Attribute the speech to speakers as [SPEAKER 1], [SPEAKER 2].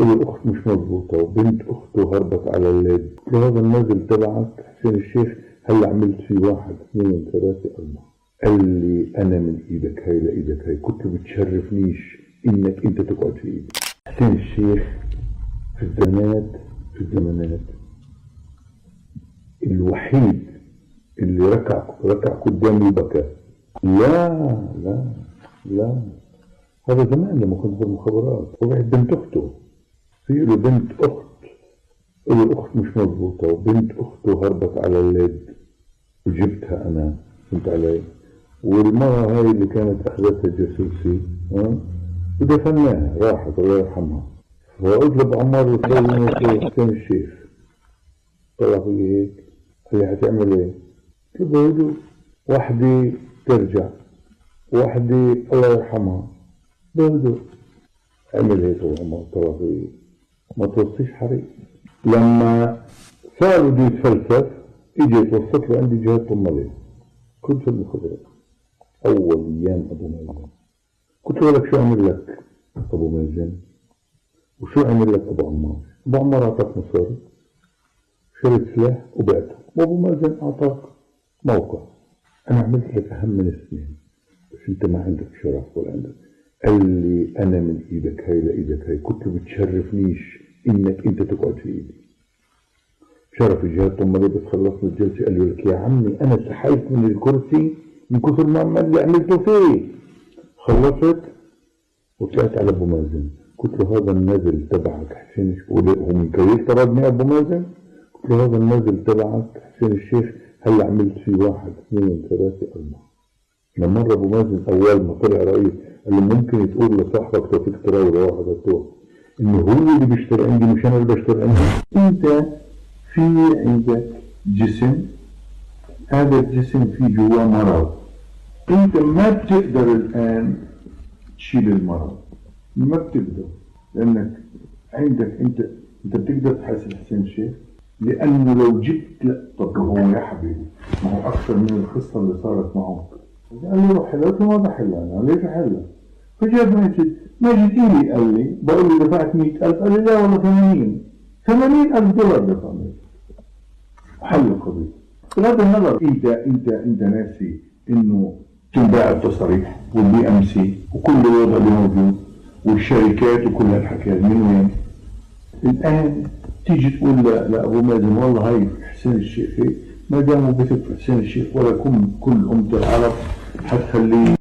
[SPEAKER 1] الأخت مش مضبوطة وبنت أخته هربت على الليل. قلت له هذا النازل تبعك حسين الشيخ هلا عملت فيه 1 2 3 4. قال لي أنا من إيدك هاي لإيدك هاي، كنت بتشرفنيش إنك أنت تقعد في إيدي. حسين الشيخ في الزمانات الوحيد اللي ركع قدام البكاء. لا هذا زمان لما كنت بالمخابرات. وبعد بنت أخته في له بنت أخت، الأخت مش مضبوطة وبنت أخته هربت على الليل وجبتها أنا، فهمت علي؟ والمرة هاي اللي كانت أخذتها جاسوسي ودفناها، راحت الله يرحمها. فقلت له عمار وسلم حسين الشيخ طلع في هيك، قال لي هتعمل ايه؟ قلت له واحدة ترجع واحدة الله يرحمها، بهدوء. عمل هيك عمار طلع في، ما توصيش حريق. لما صار بده يتفلسف اجت وصلت له عندي جهاز طمالين، كنت في المخابرات اول ايام ابو مازن. قلت له لك شو عمل لك ابو مازن وشو عمل لك ابو عمار؟ ابو عمار اعطاك مصاري، شريت سلاح وبعته، وابو مازن اعطاك موقع. انا عملت لك اهم من الاثنين بس انت ما عندك شرف ولا عندك. قال لي انا من ايدك هاي لايدك هاي، كنت بتشرفنيش انك انت تقعد في ايدي. شرف الجهاز طمالي بس خلصنا الجلسه قال لي لك يا عمي انا سحلت من الكرسي من كثر ما اللي عملته فيه. خلصت وطلعت على ابو مازن، قلت له هذا النازل تبعك حسين الشيخ، هو من كويس طردني ابو مازن. قلت له هذا النازل تبعك حسين الشيخ هلا عملت فيه 1 2 3 4. لما مر ابو مازن اول ما طلع رئيس قال له ممكن تقول لصاحبك توفيق تراوي واحد الدور انه هو اللي بيشتري عندي مش انا اللي بشتري عنده. انت في عندك جسم، هذا الجسم فيه جواه مرض، انت ما بتقدر الان تشيل المرض، ما بتقدر، لانك عندك انت بتقدر تحاسب حسين الشيخ لانه لو جبت. لا طب هو يا حبيبي ما هو اكثر من القصه اللي صارت معه. قال لي روح حلها، قلت له ما بحلها انا، ليش احلها؟ فجاب ماجد إلي قال لي بقول له دفعت 100,000، قال لي لا والله 80,000 دولار دفعت وحل القضيه. بغض النظر انت ناسي انه تنباع التصاريح والبي ام سي وكل الوضع اللي موجود والشركات وكل هالحكايه من وين؟ الان تيجي تقول لابو مازن والله هاي حسين الشيخ ما دام بثق في حسين الشيخ ولا كل امه العرب حتخليه